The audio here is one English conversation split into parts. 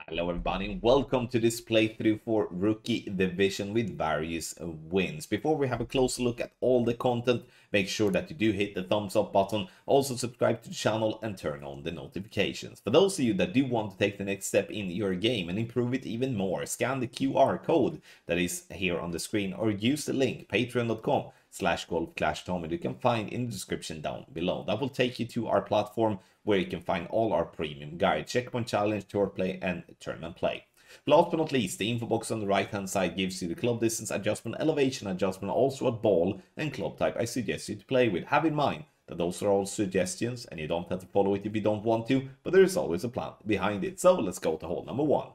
Hello everybody and welcome to this playthrough for Rookie Division with various wins. Before we have a closer look at all the content, make sure that you do hit the thumbs up button, also subscribe to the channel and turn on the notifications. For those of you that do want to take the next step in your game and improve it even more, scan the QR code that is here on the screen or use the link patreon.com/golfclashtommy you can find in the description down below. That will take you to our platform where you can find all our premium guides, checkpoint challenge, tour play, and tournament play. Last but not least, the info box on the right hand side gives you the club distance adjustment, elevation adjustment, also a ball and club type I suggest you to play with. Have in mind that those are all suggestions and you don't have to follow it if you don't want to, but there is always a plan behind it. So let's go to hole number 1.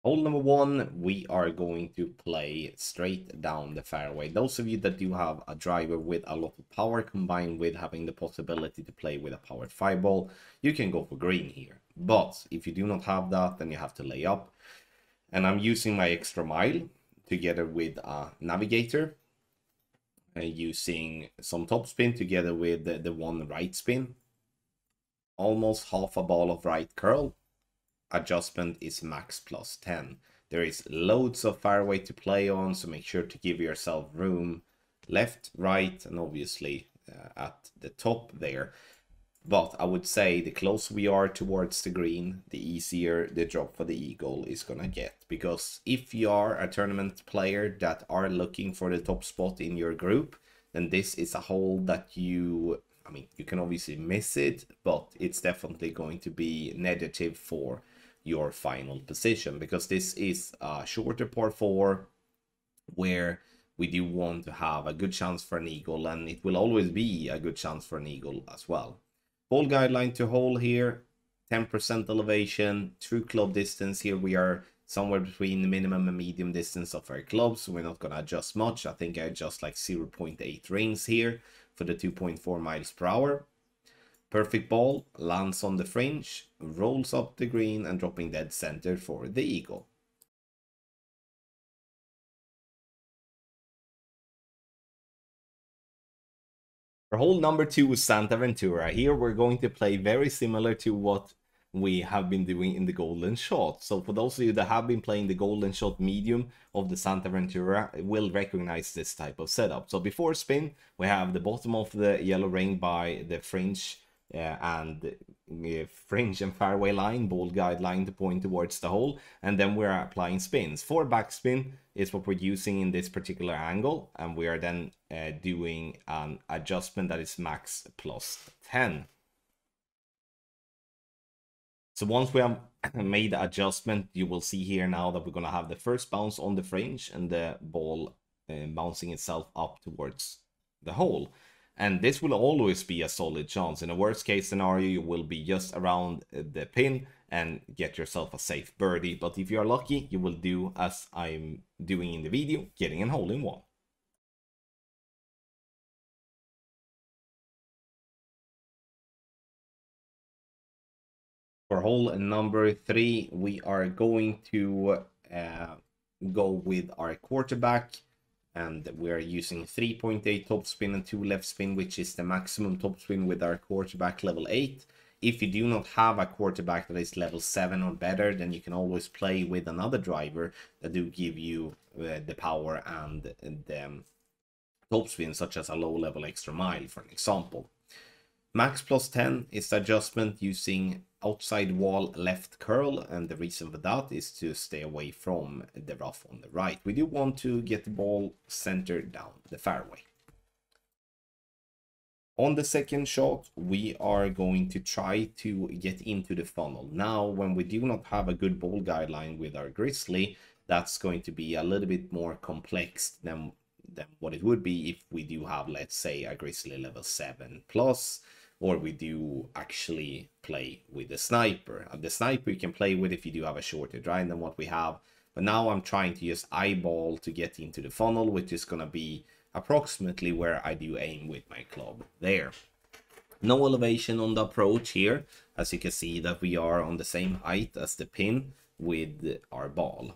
Hole number 1, we are going to play straight down the fairway. Those of you that do have a driver with a lot of power combined with having the possibility to play with a powered 5-ball, you can go for green here. But if you do not have that, then you have to lay up. And I'm using my extra mile together with a navigator. Using some topspin together with the one right spin. Almost half a ball of right curl. Adjustment is max plus 10. There is loads of fairway to play on, so make sure to give yourself room left, right, and obviously at the top there. But I would say the closer we are towards the green, the easier the drop for the eagle is gonna get. Because if you are a tournament player that are looking for the top spot in your group, then this is a hole that you can obviously miss it, but it's definitely going to be negative for your final position, because this is a shorter par 4 where we do want to have a good chance for an eagle, and it will always be a good chance for an eagle as well. Ball guideline to hole here, 10% elevation, true club distance. Here we are somewhere between the minimum and medium distance of our clubs, so we're not going to adjust much. I think I adjust like 0.8 rings here for the 2.4 miles per hour. Perfect ball, lands on the fringe, rolls up the green and dropping dead center for the eagle. For hole number 2 is Santa Ventura. Here we're going to play very similar to what we have been doing in the golden shot. So for those of you that have been playing the golden shot medium of the Santa Ventura will recognize this type of setup. So before spin, we have the bottom of the yellow ring by the fringe and fairway line, ball guideline to point towards the hole, and then we're applying spins. For backspin is what we're using in this particular angle, and we are then doing an adjustment that is max plus 10. So once we have made the adjustment, you will see here now that we're going to have the first bounce on the fringe and the ball bouncing itself up towards the hole. And this will always be a solid chance. In a worst case scenario, you will be just around the pin and get yourself a safe birdie. But if you are lucky, you will do as I'm doing in the video, getting an hole in one. For hole number 3, we are going to go with our quarterback. And we're using 3.8 topspin and 2 left spin, which is the maximum topspin with our quarterback level 8. If you do not have a quarterback that is level 7 or better, then you can always play with another driver that do give you the power and the topspin, such as a low level extra mile, for an example. Max plus 10 is the adjustment using outside wall left curl, and the reason for that is to stay away from the rough on the right. We do want to get the ball centered down the fairway. On the second shot, we are going to try to get into the funnel. Now, when we do not have a good ball guideline with our Grizzly, that's going to be a little bit more complex than what it would be if we do have, let's say, a Grizzly level 7 plus, or we do actually play with the sniper. The sniper you can play with if you do have a shorter drive than what we have. But now I'm trying to use eyeball to get into the funnel, which is going to be approximately where I do aim with my club there. No elevation on the approach here. As you can see that we are on the same height as the pin with our ball.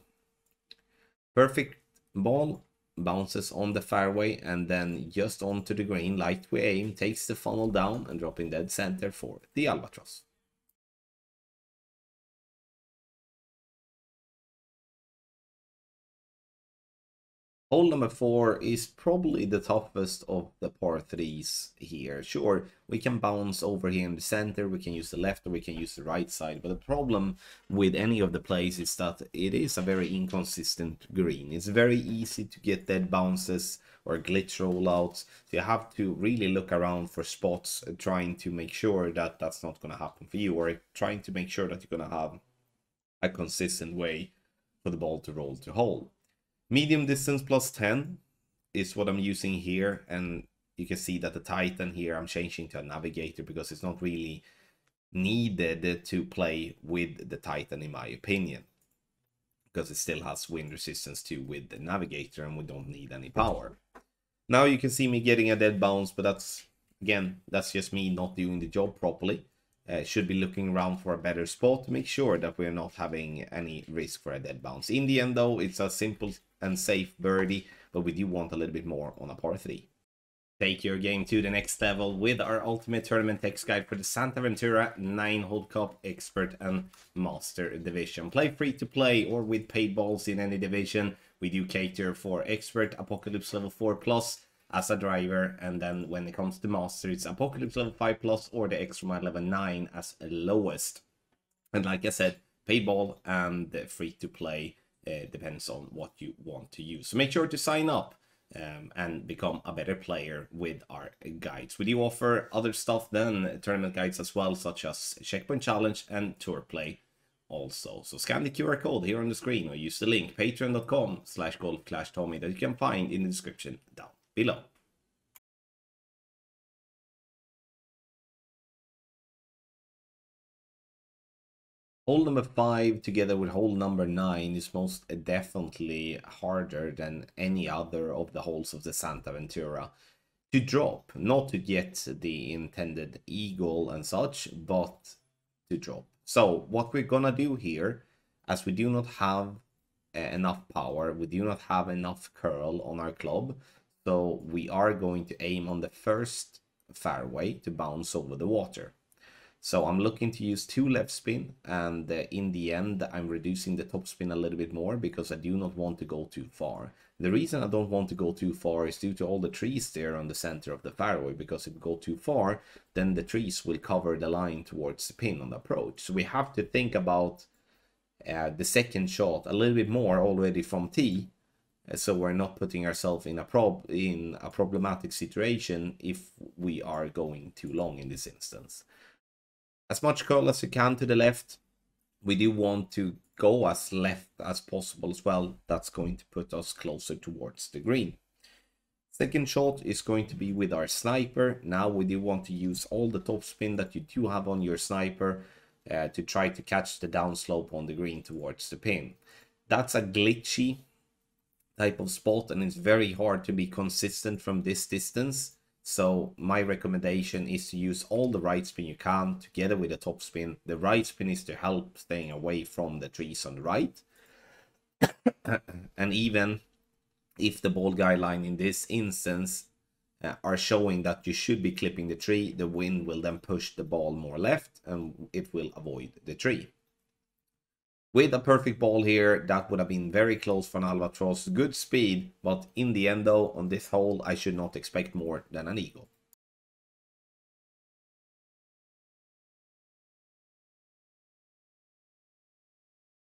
Perfect ball. bounces on the fairway and then just onto the green, light we aim, takes the funnel down and dropping dead center for the albatross. Hole number 4 is probably the toughest of the par 3s here. Sure, we can bounce over here in the center, we can use the left or we can use the right side, but the problem with any of the plays is that it is a very inconsistent green. It's very easy to get dead bounces or glitch rollouts, so you have to really look around for spots trying to make sure that that's not going to happen for you, or trying to make sure that you're going to have a consistent way for the ball to roll to hole. Medium distance plus 10 is what I'm using here, and you can see that the Titan here I'm changing to a navigator because it's not really needed to play with the Titan in my opinion, because it still has wind resistance too with the navigator and we don't need any power. Now you can see me getting a dead bounce, but that's just me not doing the job properly. Should be looking around for a better spot to make sure that we're not having any risk for a dead bounce. In the end though, it's a simple and safe birdie, but we do want a little bit more on a par 3. Take your game to the next level with our ultimate tournament text guide for the Santa Ventura 9-hole cup expert and master division. Play free to play or with paid balls in any division. We do cater for expert, apocalypse level 4+ as a driver, and then when it comes to master, it's apocalypse level 5+ or the extra mile level 9 as lowest. And like I said, paid ball and free to play depends on what you want to use. So make sure to sign up and become a better player with our guides. We do offer other stuff than tournament guides as well, such as Checkpoint Challenge and Tour Play also. So scan the QR code here on the screen or use the link patreon.com/golfclashtommy that you can find in the description down below. Hole number 5 together with hole number 9 is most definitely harder than any other of the holes of the Santa Ventura to drop. Not to get the intended eagle and such, but to drop. So what we're gonna do here, as we do not have enough power, we do not have enough curl on our club, so we are going to aim on the first fairway to bounce over the water. So I'm looking to use 2 left spin, and in the end I'm reducing the top spin a little bit more because I do not want to go too far. The reason I don't want to go too far is due to all the trees there on the center of the fairway, because if we go too far then the trees will cover the line towards the pin on the approach. So we have to think about the second shot a little bit more already from tee, so we're not putting ourselves in a problematic situation if we are going too long in this instance. As much curl as you can to the left. We do want to go as left as possible as well. That's going to put us closer towards the green. Second shot is going to be with our sniper. Now we do want to use all the topspin that you do have on your sniper to try to catch the downslope on the green towards the pin. That's a glitchy type of spot and it's very hard to be consistent from this distance. So my recommendation is to use all the right spin you can together with the top spin. The right spin is to help staying away from the trees on the right. And even if the ball guideline in this instance are showing that you should be clipping the tree, the wind will then push the ball more left and it will avoid the tree. With a perfect ball here, that would have been very close for an albatross. Good speed, but in the end though, on this hole, I should not expect more than an eagle.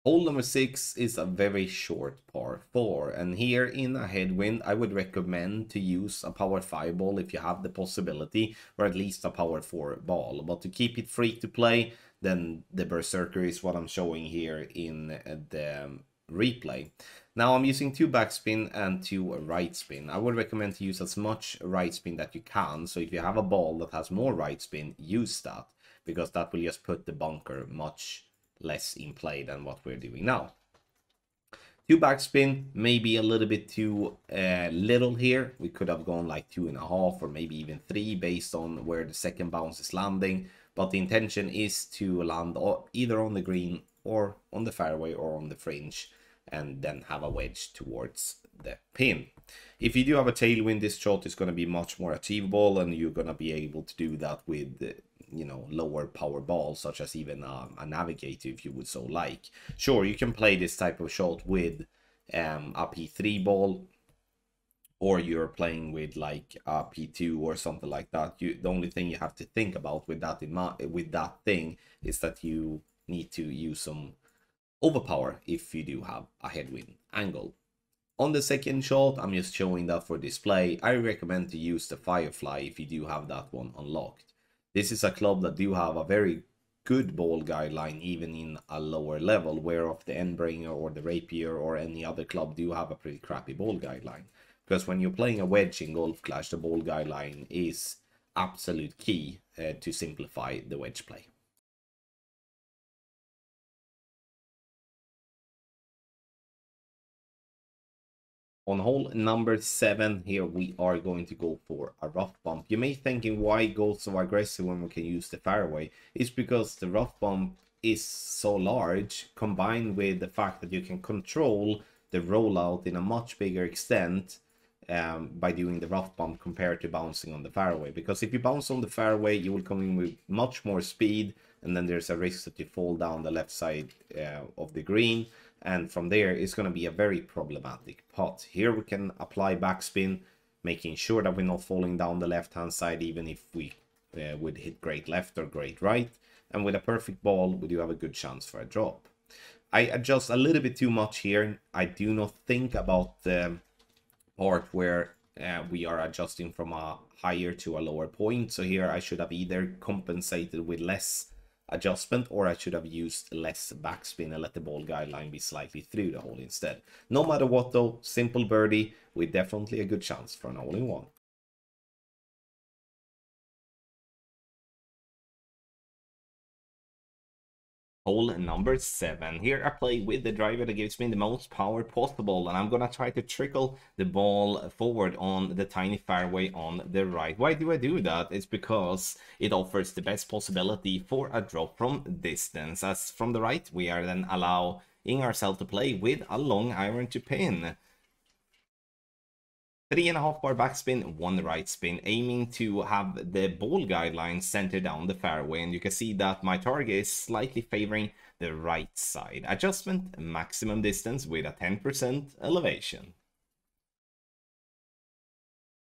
Hole number 6 is a very short par 4, and here in a headwind, I would recommend to use a power 5 ball if you have the possibility, or at least a power 4 ball. But to keep it free to play, then the Berserker is what I'm showing here in the replay. Now I'm using 2 backspin and 2 right spin. I would recommend to use as much right spin that you can. So if you have a ball that has more right spin, use that, because that will just put the bunker much less in play than what we're doing now. 2 backspin, maybe a little bit too little here. We could have gone like 2.5 or maybe even 3 based on where the second bounce is landing. But the intention is to land either on the green or on the fairway or on the fringe and then have a wedge towards the pin. If you do have a tailwind, this shot is going to be much more achievable, and you're going to be able to do that with lower power balls, such as even a navigator, if you would so like. Sure, you can play this type of shot with a P3 ball, or you're playing with like a P2 or something like that. The only thing you have to think about with that thing is that you need to use some overpower if you do have a headwind angle. On the second shot, I'm just showing that for display. I recommend to use the Firefly if you do have that one unlocked. This is a club that do have a very good ball guideline even in a lower level, whereof the Endbringer or the Rapier or any other club do have a pretty crappy ball guideline. Because when you're playing a wedge in Golf Clash, the ball guideline is absolute key to simplify the wedge play. On hole number 7 here, we are going to go for a rough bump. You may be thinking, why go so aggressive when we can use the fairway? It's because the rough bump is so large, combined with the fact that you can control the rollout in a much bigger extent by doing the rough bump compared to bouncing on the fairway. Because if you bounce on the fairway, you will come in with much more speed, and then there's a risk that you fall down the left side of the green, and from there it's going to be a very problematic putt. Here we can apply backspin, making sure that we're not falling down the left hand side, even if we would hit great left or great right. And with a perfect ball, we do have a good chance for a drop. I adjust a little bit too much here. I do not think about the part where we are adjusting from a higher to a lower point. So here I should have either compensated with less adjustment, or I should have used less backspin and let the ball guideline be slightly through the hole instead. No matter what though, simple birdie with definitely a good chance for an hole-in-one. Hole number 7. Here I play with the driver that gives me the most power possible, and I'm gonna try to trickle the ball forward on the tiny fairway on the right. Why do I do that? It's because it offers the best possibility for a drop from distance, as from the right we are then allowing ourselves to play with a long iron to pin. 3.5 bar backspin, 1 right spin, aiming to have the ball guideline center down the fairway, and you can see that my target is slightly favoring the right side. Adjustment, maximum distance with a 10% elevation.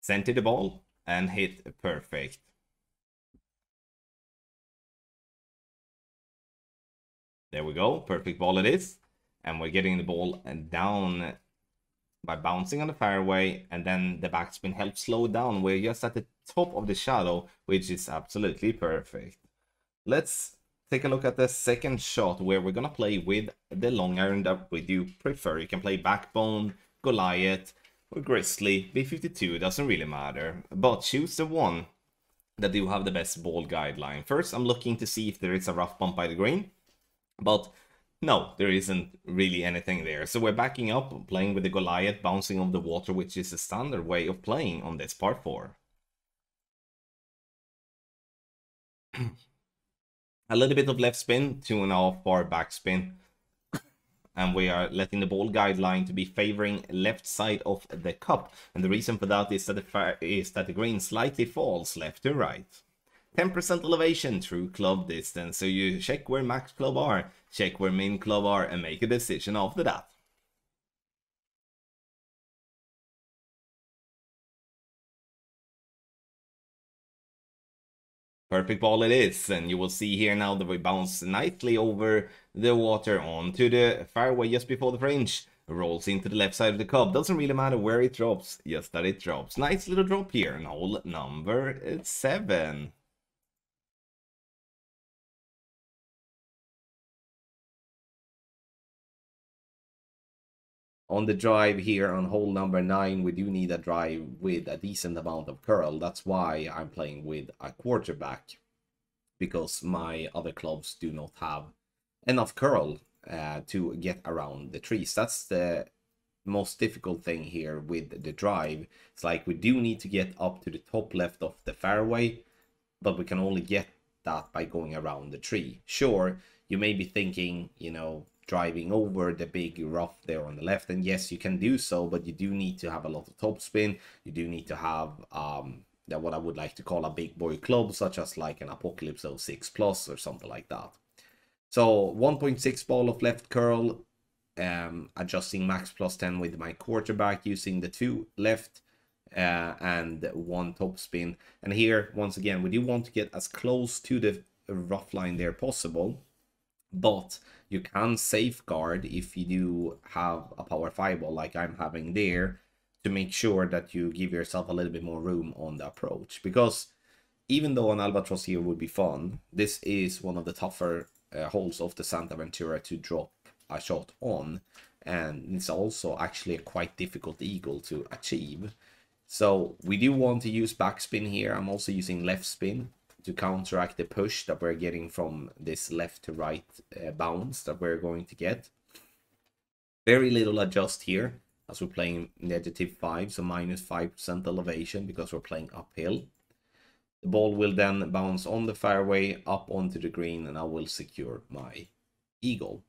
Center the ball and hit perfect. There we go, perfect ball it is, and we're getting the ball down by bouncing on the fairway, and then the backspin helps slow down. We're just at the top of the shadow, which is absolutely perfect. Let's take a look at the second shot, where we're gonna play with the long iron that we do prefer. You can play Backbone, Goliath, or Grizzly. B52 doesn't really matter, but choose the one that do have the best ball guideline. First, I'm looking to see if there is a rough bump by the green, but no, there isn't really anything there. So we're backing up, playing with the Goliath, bouncing off the water, which is the standard way of playing on this par 4. A little bit of left spin, 2.5 bar backspin. And we are letting the ball guideline to be favoring left side of the cup. And the reason for that is that the green slightly falls left to right. 10% elevation through club distance, so you check where max club are, check where min club are, and make a decision after that. Perfect ball it is, and you will see here now that we bounce nicely over the water onto the fairway just before the fringe. Rolls into the left side of the cup. Doesn't really matter where it drops, just that it drops. Nice little drop here on hole number 7. On the drive here on hole number 9, we do need a drive with a decent amount of curl. That's why I'm playing with a quarterback, because my other clubs do not have enough curl to get around the trees. That's the most difficult thing here with the drive. It's like we do need to get up to the top left of the fairway, but we can only get that by going around the tree. Sure, you may be thinking, driving over the big rough there on the left. And yes, you can do so, but you do need to have a lot of topspin. You do need to have what I would like to call a big boy club, such as like an Apocalypse 06 Plus or something like that. So 1.6 ball of left curl, adjusting max plus 10 with my quarterback, using the 2 left and 1 topspin. And here, once again, we do want to get as close to the rough line there possible, but you can safeguard if you do have a power 5 ball like I'm having there, to make sure that you give yourself a little bit more room on the approach. Because even though an albatross here would be fun, this is one of the tougher holes of the Santa Ventura to drop a shot on, and it's also actually a quite difficult eagle to achieve. So we do want to use backspin here. I'm also using left spin to counteract the push that we're getting from this left to right bounce that we're going to get. Very little adjust here, as we're playing -5, so -5% elevation, because we're playing uphill. The ball will then bounce on the fairway up onto the green, and I will secure my eagle.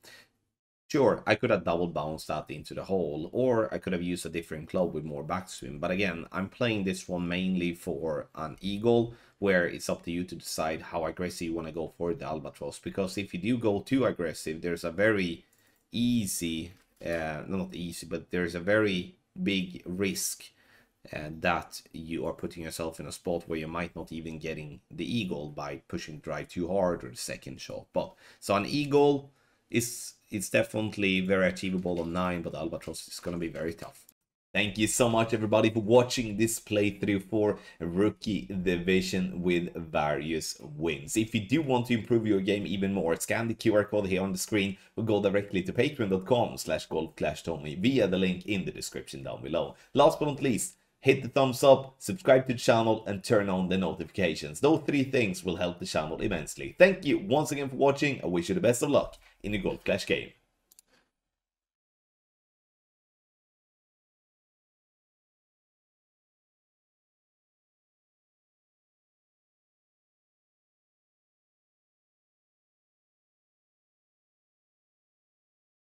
Sure, I could have double bounced that into the hole, or I could have used a different club with more backswing. But again, I'm playing this one mainly for an eagle, where it's up to you to decide how aggressive you want to go for the albatross. Because if you do go too aggressive, there's a very easy, not easy, but there's a very big risk that you are putting yourself in a spot where you might not even getting the eagle by pushing the drive too hard or the second shot. But so an eagle it's definitely very achievable on 9, but albatross is going to be very tough. Thank you so much, everybody, for watching this playthrough for Rookie Division with various wins. If you do want to improve your game even more, scan the QR code here on the screen or go directly to patreon.com/golfclashtommy via the link in the description down below. Last but not least, hit the thumbs up, subscribe to the channel, and turn on the notifications. Those 3 things will help the channel immensely. Thank you once again for watching. I wish you the best of luck in the Golf Clash game.